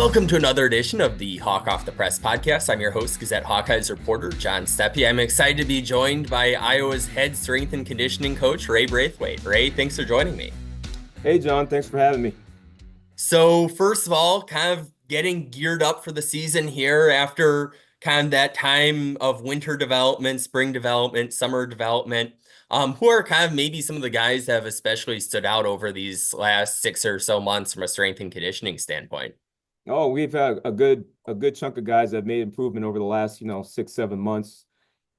Welcome to another edition of the Hawk Off the Press podcast. I'm your host, Gazette Hawkeyes reporter John Steppe. I'm excited to be joined by Iowa's head strength and conditioning coach, Raimond Braithwaite. Ray, thanks for joining me. Hey, John, thanks for having me. So first of all, kind of getting geared up for the season here after kind of that time of winter development, spring development, summer development. Who are kind of maybe some of the guys that have especially stood out over these last 6 or so months from a strength and conditioning standpoint? Oh, we've had a good chunk of guys that have made improvement over the last, 6, 7 months.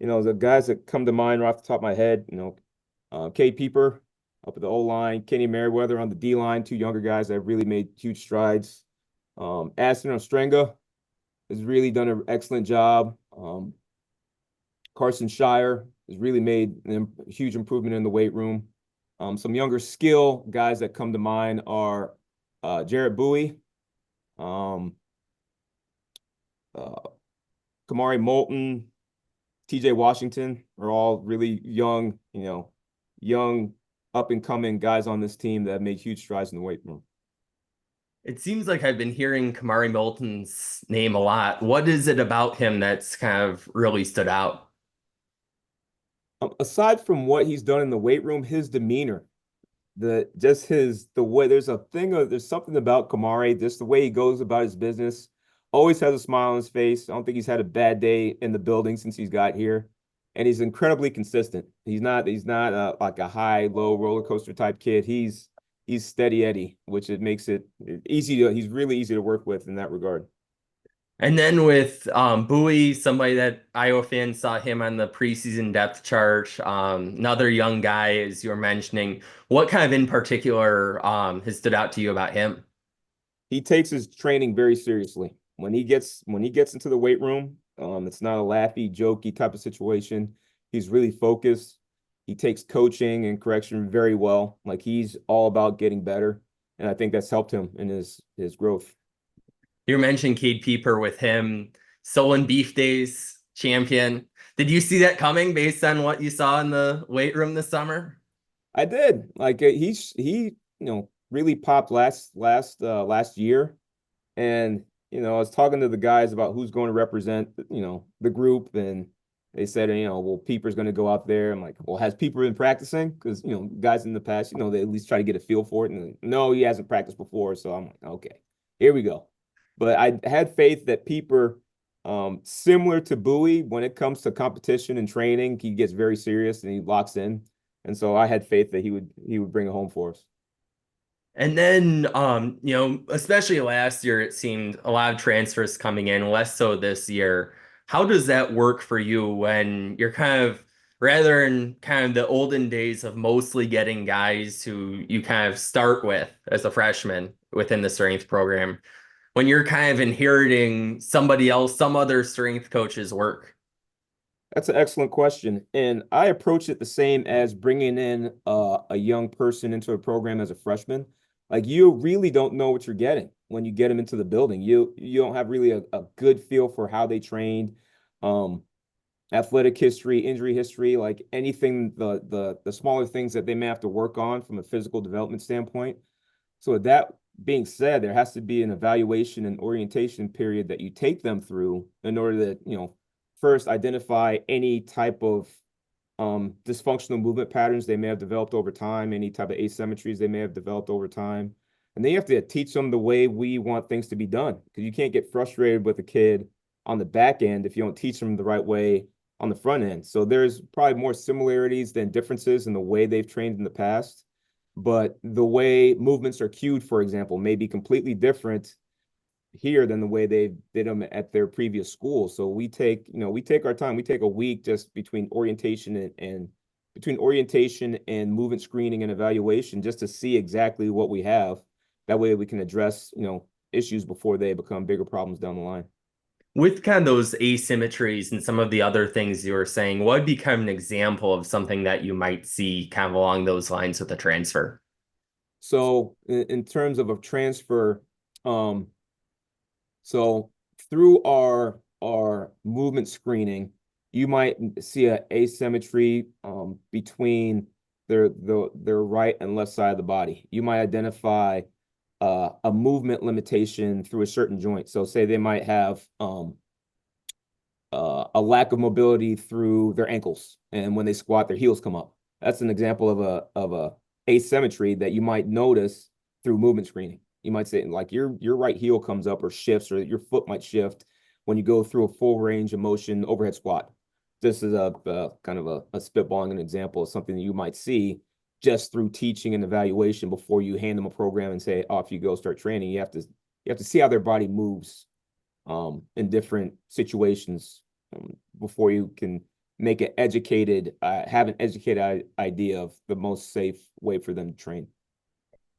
The guys that come to mind right off the top of my head, Cade Pieper up at the O-line, Kenny Merriweather on the D-line, two younger guys that have really made huge strides. Aston Ostrenga has really done an excellent job. Carson Shire has really made a huge improvement in the weight room. Some younger skill guys that come to mind are Jarrett Bowie, Kamari Moulton, TJ Washington are all really young, young up and coming guys on this team that have made huge strides in the weight room. It seems like I've been hearing Kamari Moulton's name a lot. What is it about him that's kind of really stood out? Aside from what he's done in the weight room, his demeanor, the way there's something about Kamari, just the way he goes about his business, always has a smile on his face. I don't think he's had a bad day in the building since he's got here, and he's incredibly consistent. He's not like a high low roller coaster type kid. He's steady Eddie, which it makes it easy he's really easy to work with in that regard. And then with Bowie, somebody that Iowa fans saw him on the preseason depth chart, another young guy, as you were mentioning. What kind of in particular has stood out to you about him? He takes his training very seriously. When he gets into the weight room, it's not a laughy, jokey type of situation. He's really focused. He takes coaching and correction very well. Like, he's all about getting better, and I think that's helped him in his growth. You mentioned Cade Pieper with him, Solon Beef Days champion. Did you see that coming based on what you saw in the weight room this summer? I did. Like, he really popped last year, and I was talking to the guys about who's going to represent the group, and they said, well, Pieper's going to go out there. I'm like, well, has Pieper been practicing? Because guys in the past, they at least try to get a feel for it, and no, he hasn't practiced before. So I'm like, okay, here we go. But I had faith that Pieper, similar to Bowie, when it comes to competition and training, he gets very serious and he locks in. And so I had faith that he would bring it home for us. And then, especially last year, it seemed a lot of transfers coming in, less so this year. How does that work for you when you're kind of, rather in kind of the olden days of mostly getting guys who you kind of start with as a freshman within the strength program, when you're kind of inheriting somebody else, some other strength coach's work? That's an excellent question. And I approach it the same as bringing in a young person into a program as a freshman. Like, you really don't know what you're getting when you get them into the building. You don't have really a good feel for how they trained, athletic history, injury history, like anything, the smaller things that they may have to work on from a physical development standpoint. So with that being said, there has to be an evaluation and orientation period that you take them through in order to, first identify any type of dysfunctional movement patterns they may have developed over time, any type of asymmetries they may have developed over time. And then you have to teach them the way we want things to be done, because you can't get frustrated with a kid on the back end if you don't teach them the right way on the front end. So there's probably more similarities than differences in the way they've trained in the past. But the way movements are cued, for example, may be completely different here than the way they did them at their previous school. So we take our time. We take a week just between orientation and movement screening and evaluation, just to see exactly what we have. That way we can address, issues before they become bigger problems down the line. With kind of those asymmetries and some of the other things you were saying, what would be kind of an example of something that you might see kind of along those lines with a transfer? So in terms of a transfer, so through our movement screening, you might see an asymmetry between their right and left side of the body. You might identify a movement limitation through a certain joint. So say they might have a lack of mobility through their ankles, and when they squat, their heels come up. That's an example of a asymmetry that you might notice through movement screening. You might say like your right heel comes up or shifts, or your foot might shift when you go through a full range of motion overhead squat. This is a kind of a spitballing an example of something that you might see just through teaching and evaluation before you hand them a program and say off you go start training. You have to see how their body moves in different situations before you can make an educated have an educated idea of the most safe way for them to train.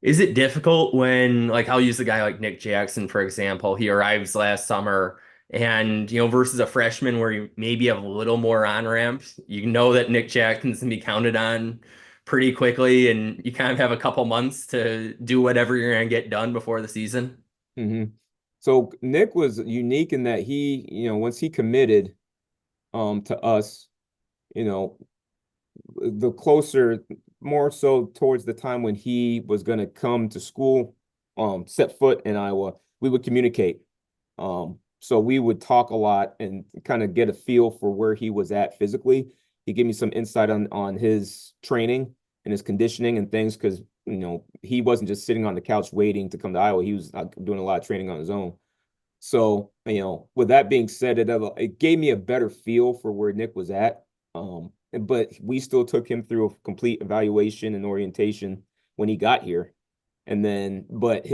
Is it difficult when, like, I'll use a guy like Nick Jackson, for example. He arrives last summer and, versus a freshman where you maybe have a little more on ramps, you know that Nick Jackson's can be counted on pretty quickly and you kind of have a couple months to do whatever you're going to get done before the season. Mm-hmm. So Nick was unique in that once he committed to us, you know, the closer, more so towards the time when he was going to come to school, set foot in Iowa, we would communicate. So we would talk a lot and kind of get a feel for where he was at physically. He gave me some insight on his training and his conditioning and things because he wasn't just sitting on the couch waiting to come to Iowa. He was doing a lot of training on his own. So, with that being said, it gave me a better feel for where Nick was at. But we still took him through a complete evaluation and orientation when he got here. But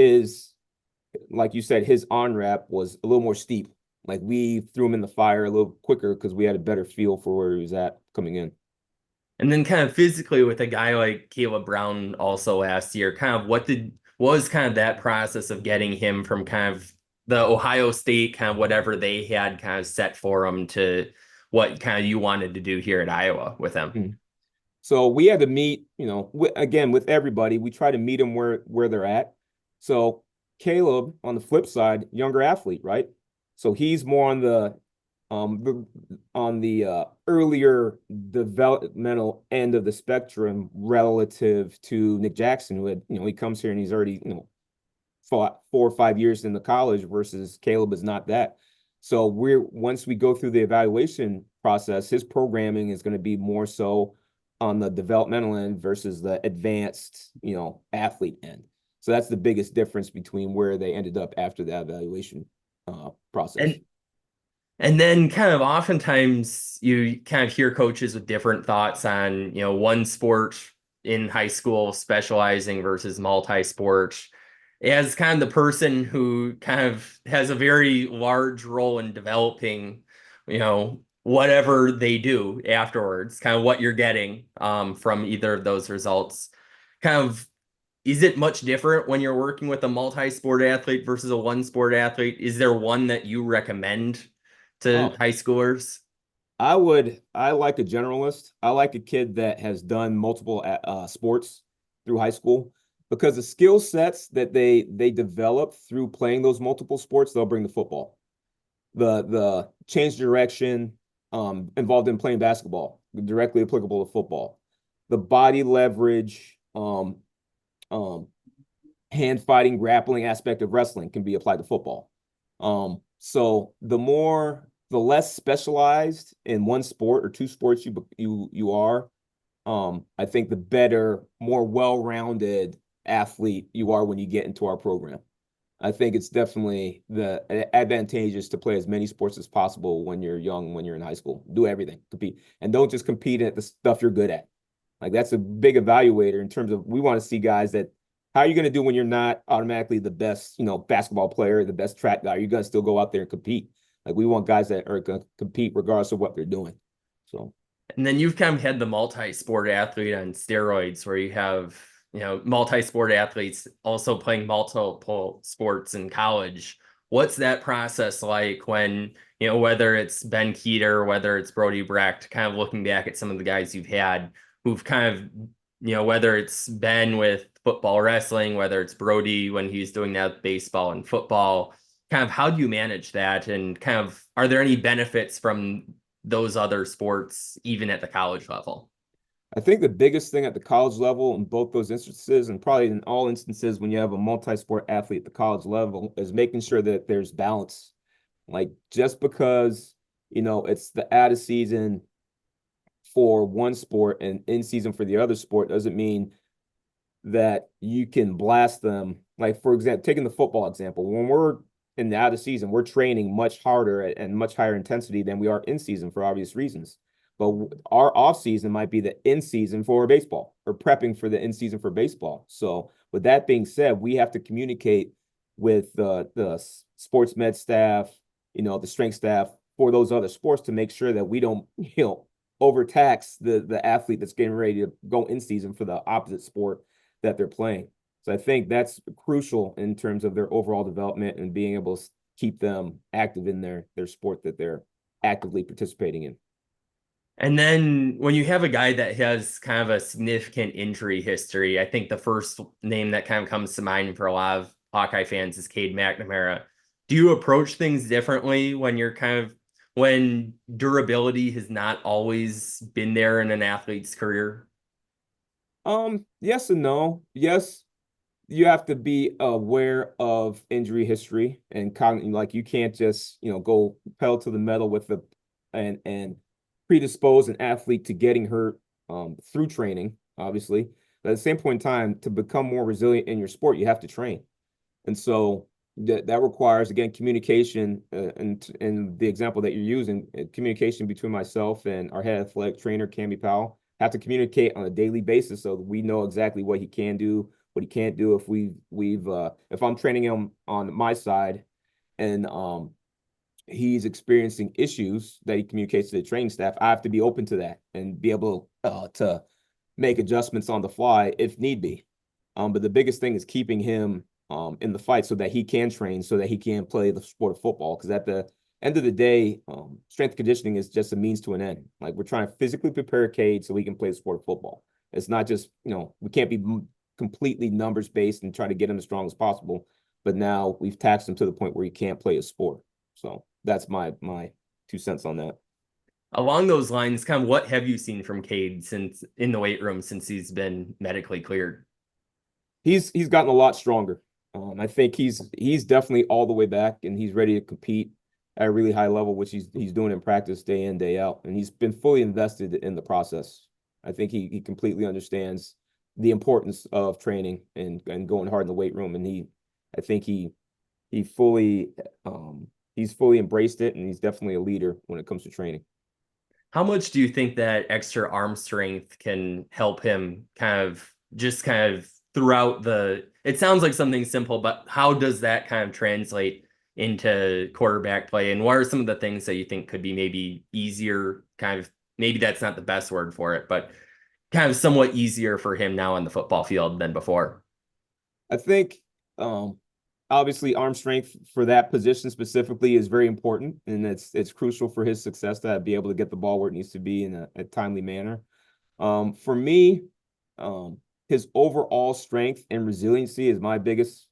like you said, his on-ramp was a little more steep. Like we threw him in the fire a little quicker because we had a better feel for where he was at coming in. And then kind of physically with a guy like Caleb Brown also last year, kind of what was kind of that process of getting him from kind of the Ohio State, kind of whatever they had kind of set for him to what kind of you wanted to do here at Iowa with him? Mm. So we had to meet, again, with everybody. We try to meet them where they're at. So Caleb, on the flip side, younger athlete, right? So he's more on the earlier developmental end of the spectrum relative to Nick Jackson, who had, he comes here and he's already, fought 4 or 5 years in the college versus Caleb is not that. So once we go through the evaluation process, his programming is going to be more so on the developmental end versus the advanced, athlete end. So that's the biggest difference between where they ended up after the evaluation process. And then kind of oftentimes you kind of hear coaches with different thoughts on, one sport in high school specializing versus multi-sport. As kind of the person who kind of has a very large role in developing, whatever they do afterwards, kind of what you're getting from either of those results. Kind of, is it much different when you're working with a multi-sport athlete versus a one sport athlete? Is there one that you recommend to Oh, high schoolers? I like a generalist. I like a kid that has done multiple sports through high school because the skill sets that they develop through playing those multiple sports, they'll bring to football. The change direction involved in playing basketball, directly applicable to football. The body leverage, um, hand fighting, grappling aspect of wrestling can be applied to football. So the less specialized in one sport or two sports you are, I think the better, more well-rounded athlete you are when you get into our program. I think it's definitely the advantageous to play as many sports as possible when you're young, when you're in high school. Do everything, compete, and don't just compete at the stuff you're good at. Like that's a big evaluator in terms of we want to see guys that how are you going to do when you're not automatically the best, basketball player, the best track guy? You're going to still go out there and compete. Like we want guys that are going to compete regardless of what they're doing. So, And then you've kind of had the multi-sport athlete on steroids where you have, multi-sport athletes also playing multiple sports in college. What's that process like when, whether it's Ben Keeter, whether it's Brody Brecht, kind of looking back at some of the guys you've had who've kind of, whether it's Ben with football wrestling, whether it's Brody when he's doing that with baseball and football, kind of how do you manage that? And kind of, are there any benefits from those other sports, even at the college level? I think the biggest thing at the college level in both those instances, and probably in all instances when you have a multi-sport athlete at the college level, is making sure that there's balance. Like just because, it's the out of season for one sport and in season for the other sport doesn't mean that you can blast them. Like, for example, taking the football example, when we're in the out of season, we're training much harder and much higher intensity than we are in season for obvious reasons. But our off season might be the in season for baseball or prepping for the in season for baseball. So, with that being said, we have to communicate with the sports med staff, the strength staff for those other sports to make sure that we don't, overtax the athlete that's getting ready to go in season for the opposite sport that they're playing. So I think that's crucial in terms of their overall development and being able to keep them active in their sport that they're actively participating in. And then when you have a guy that has kind of a significant injury history, I think the first name that kind of comes to mind for a lot of Hawkeye fans is Cade McNamara. Do you approach things differently when you're when durability has not always been there in an athlete's career? Yes and no. Yes, you have to be aware of injury history and like you can't just, go pedal to the metal with the and predispose an athlete to getting hurt through training, obviously. But at the same point in time, to become more resilient in your sport, you have to train. And so that requires, again, communication. And the example that you're using, communication between myself and our head athletic trainer, Cammy Powell, have to communicate on a daily basis so that we know exactly what he can do, what he can't do. If I'm training him on my side and he's experiencing issues that he communicates to the training staff, I have to be open to that and be able to make adjustments on the fly if need be. But the biggest thing is keeping him in the fight so that he can train, so that he can play the sport of football. Because at the end of the day, strength conditioning is just a means to an end. Like we're trying to physically prepare Cade so he can play the sport of football. It's not just, we can't be completely numbers based and try to get him as strong as possible. But now we've taxed him to the point where he can't play a sport. So that's my 2 cents on that. Along those lines, kind of what have you seen from Cade since in the weight room since he's been medically cleared? He's gotten a lot stronger. I think he's definitely all the way back, and he's ready to compete at a really high level, which he's doing in practice day in, day out, and he's been fully invested in the process. I think he completely understands the importance of training and going hard in the weight room, and I think he fully he's fully embraced it, and he's definitely a leader when it comes to training. How much do you think that extra arm strength can help him kind of throughout it sounds like something simple, but how does that kind of translate into quarterback play? And what are some of the things that you think could be maybe easier, maybe that's not the best word for it, but kind of somewhat easier for him now on the football field than before? I think obviously arm strength for that position specifically is very important, and it's crucial for his success to be able to get the ball where it needs to be in a timely manner. For me, his overall strength and resiliency is my biggest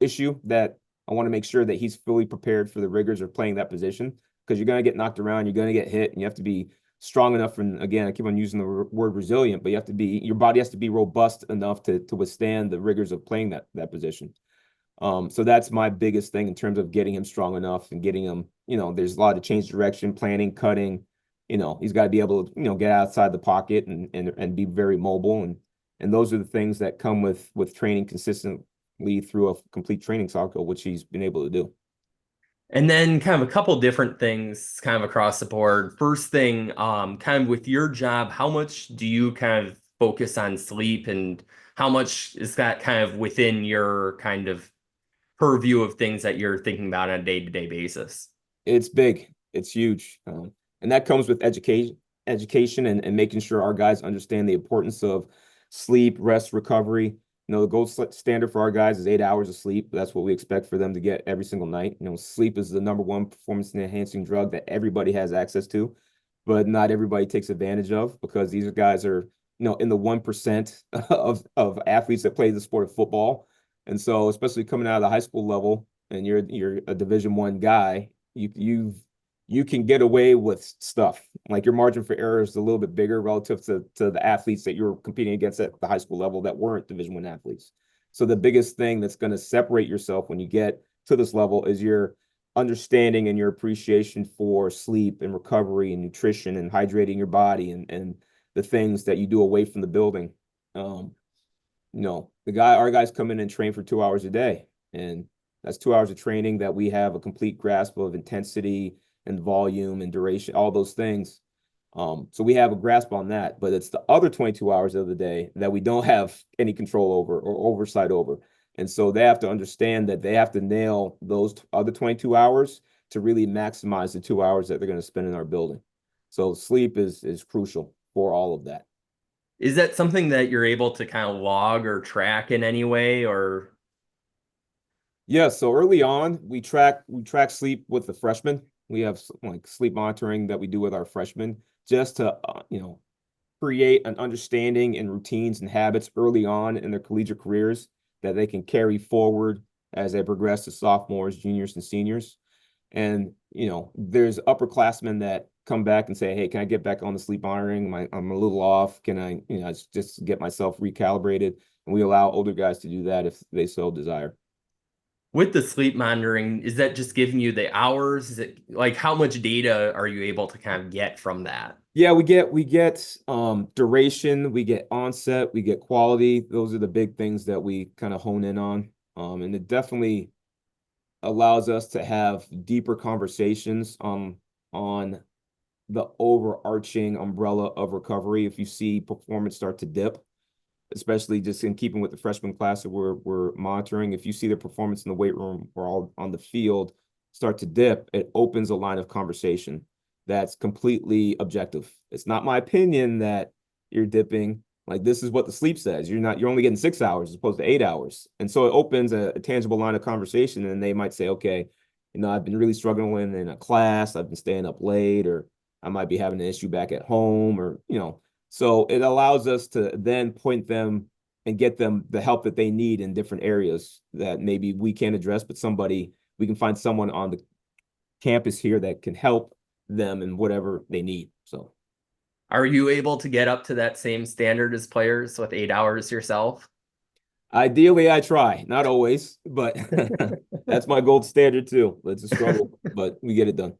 issue that I want to make sure that he's fully prepared for the rigors of playing that position because you're going to get knocked around, you're going to get hit, and you have to be strong enough. And again, I keep on using the word resilient, but your body has to be robust enough to withstand the rigors of playing that position. So that's my biggest thing in terms of getting him strong enough and getting him, there's a lot of change direction, planning, cutting. He's got to be able to, get outside the pocket and be very mobile. And those are the things that come with training consistently through a complete training cycle, which he's been able to do. And then kind of a couple different things kind of across the board. First thing, kind of with your job, how much do you kind of focus on sleep and how much is that kind of within your kind of purview of things that you're thinking about on a day-to-day basis? It's big. It's huge. And that comes with education and making sure our guys understand the importance of sleep, rest, recovery. The gold standard for our guys is 8 hours of sleep. That's what we expect for them to get every single night. Sleep is the number one performance enhancing drug that everybody has access to, but not everybody takes advantage of because these guys are, in the 1% of athletes that play the sport of football. And so, especially coming out of the high school level and you're a Division I guy, you've you can get away with stuff. Like your margin for error is a little bit bigger relative to the athletes that you're competing against at the high school level that weren't Division I athletes. So the biggest thing that's going to separate yourself when you get to this level is your understanding and your appreciation for sleep and recovery and nutrition and hydrating your body and the things that you do away from the building. Um, our guys come in and train for 2 hours a day, and that's 2 hours of training that we have a complete grasp of intensity and volume and duration, all those things. So we have a grasp on that, but it's the other 22 hours of the day that we don't have any control over or oversight over. And so they have to understand that they have to nail those other 22 hours to really maximize the 2 hours that they're going to spend in our building. So sleep is crucial for all of that. Is that something that you're able to kind of log or track in any way, or Yeah, so early on, we track sleep with the freshmen. We have like sleep monitoring that we do with our freshmen just to create an understanding and routines and habits early on in their collegiate careers that they can carry forward as they progress to sophomores, juniors, and seniors. And there's upperclassmen that come back and say, "Hey, can I get back on the sleep monitoring? I'm a little off. Can I, just get myself recalibrated?" And we allow older guys to do that if they so desire. with the sleep monitoring, is that just giving you the hours? Is it like how much data are you able to kind of get from that? Yeah, we get duration, we get onset, we get quality. Those are the big things that we kind of hone in on. And it definitely allows us to have deeper conversations on the overarching umbrella of recovery. If you see performance start to dip, especially just in keeping with the freshman class that we're monitoring, if you see the performance in the weight room or all on the field start to dip, it opens a line of conversation that's completely objective. It's not my opinion that you're dipping. Like this is what the sleep says. You're only getting 6 hours as opposed to 8 hours. And so it opens a tangible line of conversation. And they might say, okay, I've been really struggling in a class, I've been staying up late, or I might be having an issue back at home, or so it allows us to then point them and get them the help that they need in different areas that maybe we can't address, but we can find someone on the campus here that can help them in whatever they need. So Are you able to get up to that same standard as players with 8 hours yourself? ideally, I try, not always, but that's my gold standard too. It's a struggle, but we get it done.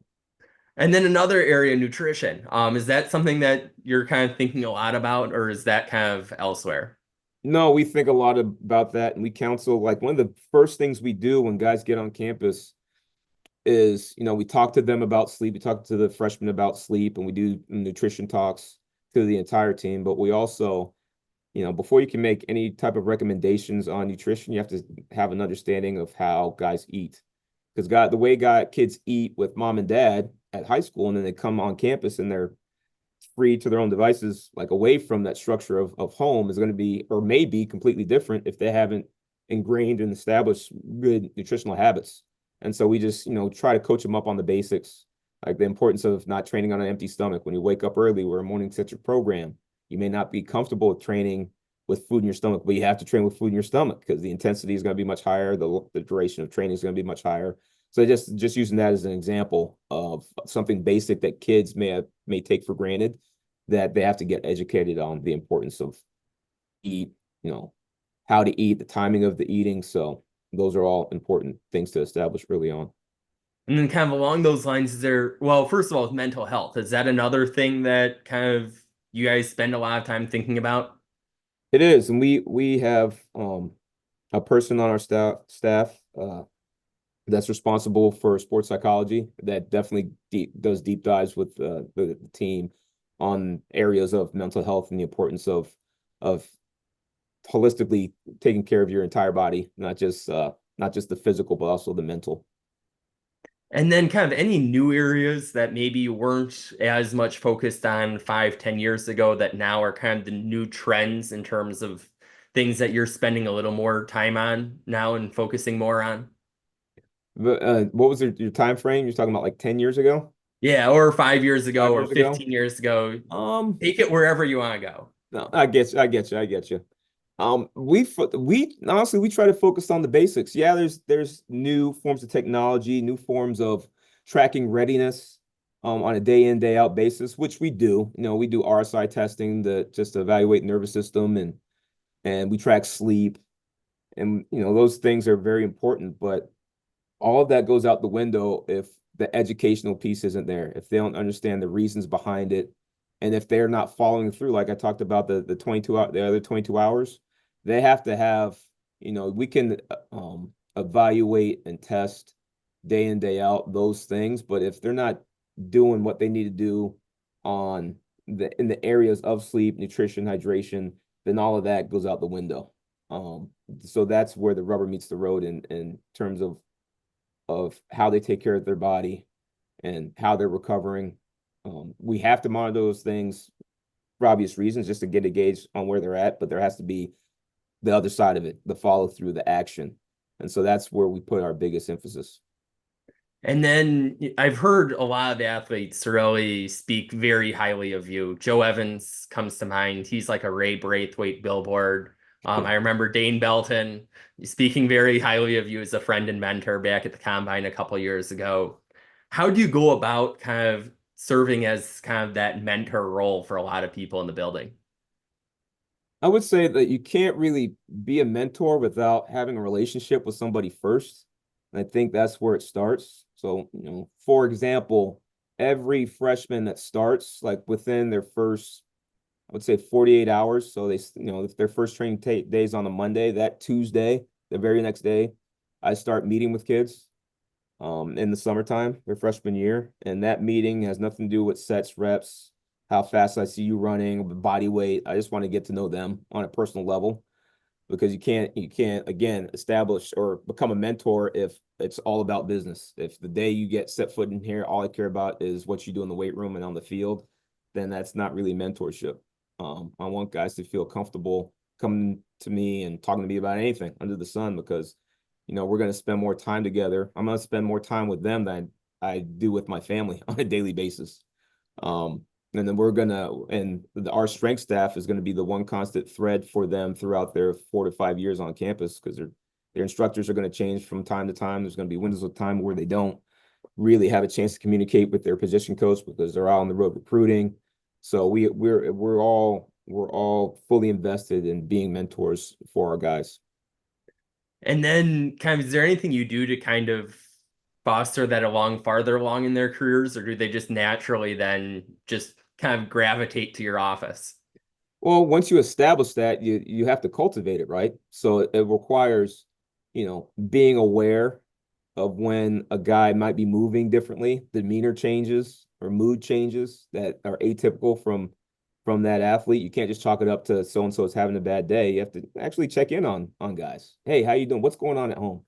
And then another area, nutrition. Is that something that you're kind of thinking a lot about, or is that kind of elsewhere? No, we think a lot about that, and we counsel. Like one of the first things we do when guys get on campus is, we talk to them about sleep. We talk to the freshmen about sleep, and we do nutrition talks to the entire team. But we also, before you can make any type of recommendations on nutrition, you have to have an understanding of how guys eat. Because the way kids eat with mom and dad at high school, and then they come on campus and they're free to their own devices, like away from that structure of home, is going to be or may be completely different if they haven't ingrained and established good nutritional habits. And so we just, try to coach them up on the basics, like the importance of not training on an empty stomach. When you wake up early, we're a morning centric program. You may not be comfortable with training with food in your stomach, but you have to train with food in your stomach because the intensity is going to be much higher. The duration of training is going to be much higher. So just using that as an example of something basic that kids may take for granted, that they have to get educated on the importance of eat, how to eat, the timing of the eating. So those are all important things to establish early on. And then kind of along those lines, well, first of all, with mental health, is that another thing that kind of you guys spend a lot of time thinking about? It is, and we have a person on our staff that's responsible for sports psychology that definitely does deep dives with the team on areas of mental health and the importance of holistically taking care of your entire body, not just the physical, but also the mental. And then kind of any new areas that maybe weren't as much focused on 5, 10 years ago that now are kind of the new trends in terms of things that you're spending a little more time on now and focusing more on? What was your time frame? You're talking about like 10 years ago, Yeah, or 5 years ago 5 years or ago? 15 years ago. Um, Take it wherever you want to go. no, I get you. We honestly we try to focus on the basics. Yeah, there's new forms of technology, new forms of tracking readiness. on a day in, day out basis, which we do. We do RSI testing to just to evaluate nervous system, and we track sleep, and those things are very important. But all of that goes out the window if the educational piece isn't there, if they don't understand the reasons behind it, and if they're not following through. Like I talked about the 22 hours, they have to have, we can evaluate and test day in, day out those things, but if they're not doing what they need to do on in the areas of sleep, nutrition, hydration, then all of that goes out the window. So that's where the rubber meets the road in terms of how they take care of their body and how they're recovering. We have to monitor those things for obvious reasons, just to get a gauge on where they're at, but there has to be the other side of it, the follow through, the action. And so that's where we put our biggest emphasis. And then I've heard a lot of athletes really speak very highly of you. Joe Evans comes to mind. He's like a Ray Braithwaite billboard. I remember Dane Belton speaking very highly of you as a friend and mentor back at the combine a couple years ago. How do you go about kind of serving as kind of that mentor role for a lot of people in the building? I would say that you can't really be a mentor without having a relationship with somebody first. And I think that's where it starts. So, for example, every freshman that starts, like within their first, I would say 48 hours. So if their first training days on a Monday, that Tuesday, the very next day, I start meeting with kids in the summertime, their freshman year. And that meeting has nothing to do with sets, reps, how fast I see you running, body weight. I just want to get to know them on a personal level, because you can't again establish or become a mentor if it's all about business. If the day you get set foot in here, all I care about is what you do in the weight room and on the field, then that's not really mentorship. I want guys to feel comfortable coming to me and talking to me about anything under the sun, because we're going to spend more time together. I'm going to spend more time with them than I do with my family on a daily basis. And then our strength staff is going to be the one constant thread for them throughout their 4 to 5 years on campus, because their instructors are going to change from time to time. There's going to be windows of time where they don't really have a chance to communicate with their position coach because they're out on the road recruiting. So we're all fully invested in being mentors for our guys. And then kind of, is there anything you do to kind of foster that farther along in their careers, or do they just naturally then just kind of gravitate to your office? Well, once you establish that, you have to cultivate it, right? So it requires, being aware of when a guy might be moving differently, demeanor changes or mood changes that are atypical from that athlete. You can't just chalk it up to so and so is having a bad day. You have to actually check in on guys. Hey, how you doing? What's going on at home?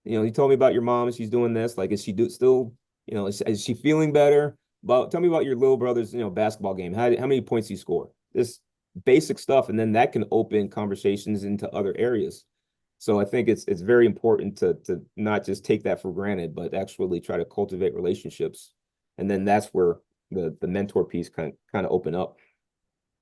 You told me about your mom and she's doing this. Like, is she still, is she feeling better? Tell me about your little brother's, basketball game. How many points he score? This basic stuff, and then that can open conversations into other areas. So I think it's very important to not just take that for granted, but actually try to cultivate relationships, and then that's where the mentor piece kind of open up.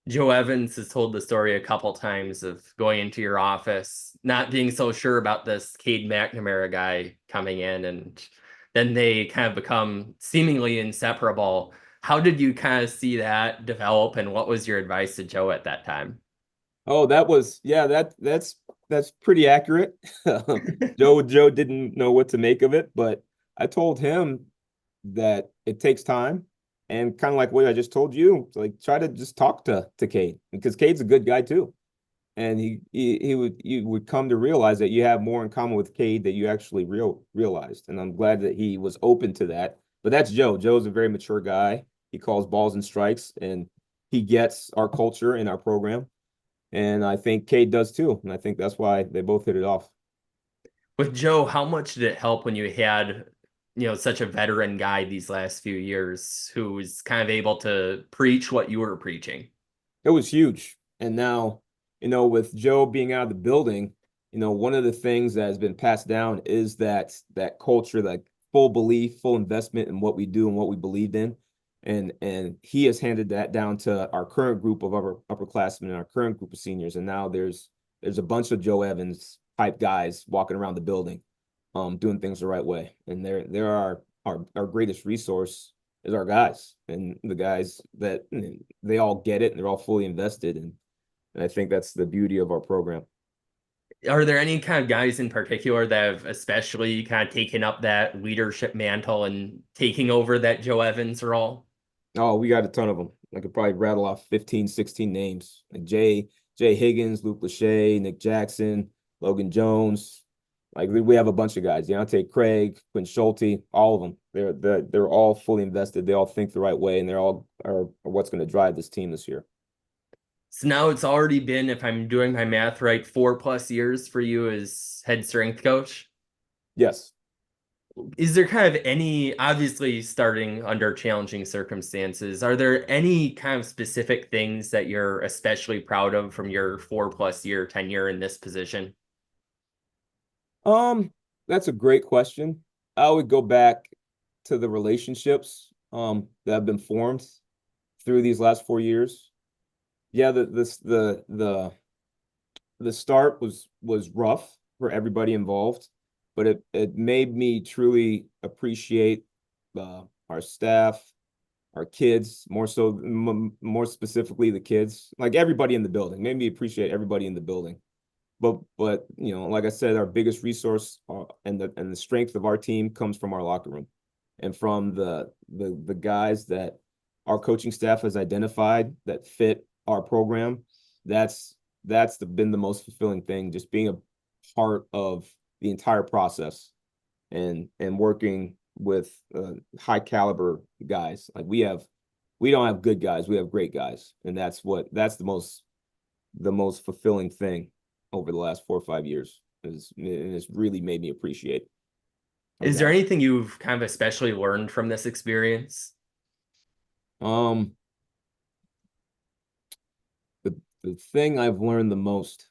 Joe Evans has told the story a couple times of going into your office, not being so sure about this Cade McNamara guy coming in, and then they kind of become seemingly inseparable. How did you kind of see that develop, and what was your advice to Joe at that time? Oh, that's pretty accurate. Joe didn't know what to make of it, but I told him that it takes time, and kind of like what I just told you, like try to just talk to Cade, because Cade's a good guy too. And you would come to realize that you have more in common with Cade that you actually realized. And I'm glad that he was open to that. But that's Joe. Joe's a very mature guy. He calls balls and strikes, and he gets our culture and our program. And I think Cade does too. And I think that's why they both hit it off. With Joe, how much did it help when you had, such a veteran guy these last few years who was kind of able to preach what you were preaching? It was huge. And now, with Joe being out of the building, one of the things that has been passed down is that culture, like full belief, full investment in what we do and what we believed in. And he has handed that down to our current group of upperclassmen and our current group of seniors. And now there's a bunch of Joe Evans type guys walking around the building, doing things the right way. And they're our greatest resource is our guys, and the guys that they all get it and they're all fully invested. And I think that's the beauty of our program. Are there any kind of guys in particular that have especially kind of taken up that leadership mantle and taking over that Joe Evans role? Oh, we got a ton of them. I could probably rattle off 15, 16 names. Like Jay Higgins, Luke Lachey, Nick Jackson, Logan Jones. Like we have a bunch of guys. Deontay Craig, Quinn Schulte, all of them. They're all fully invested. They all think the right way, and they're all are what's going to drive this team this year. So now it's already been, if I'm doing my math right, 4+ years for you as head strength coach. Yes. Is there kind of any, obviously starting under challenging circumstances, are there any kind of specific things that you're especially proud of from your 4+ year tenure in this position? That's a great question. I would go back to the relationships that have been formed through these last 4 years. Yeah, the start was rough for everybody involved, but it made me truly appreciate our staff, our kids, more specifically the kids, like everybody in the building. Made me appreciate everybody in the building. But like I said, our biggest resource and the strength of our team comes from our locker room, and from the guys that our coaching staff has identified that fit our program. That's been the most fulfilling thing, just being a part of the entire process and working with high caliber guys. Like we don't have good guys, we have great guys, and that's the most fulfilling thing over the last 4 or 5 years. It's really made me appreciate our Is there guys. anything you've kind of especially learned from this experience? Um, the thing I've learned the most,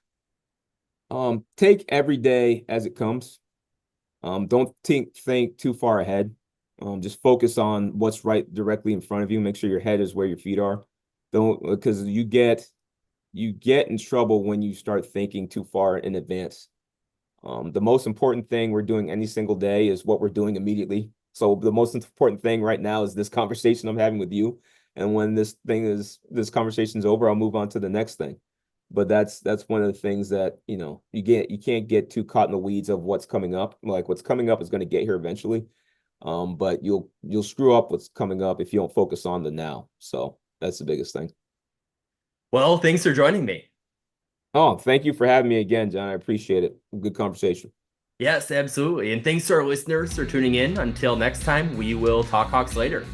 take every day as it comes. Don't think too far ahead. Just focus on what's right directly in front of you. Make sure your head is where your feet are. Don't, because you get in trouble when you start thinking too far in advance. The most important thing we're doing any single day is what we're doing immediately. So the most important thing right now is this conversation I'm having with you. And when this conversation's over, I'll move on to the next thing. But that's one of the things that, you can't get too caught in the weeds of what's coming up. Like what's coming up is going to get here eventually. But you'll screw up what's coming up if you don't focus on the now. So that's the biggest thing. Well, thanks for joining me. Oh, thank you for having me again, John. I appreciate it. Good conversation. Yes, absolutely. And thanks to our listeners for tuning in. Until next time, we will talk Hawks later.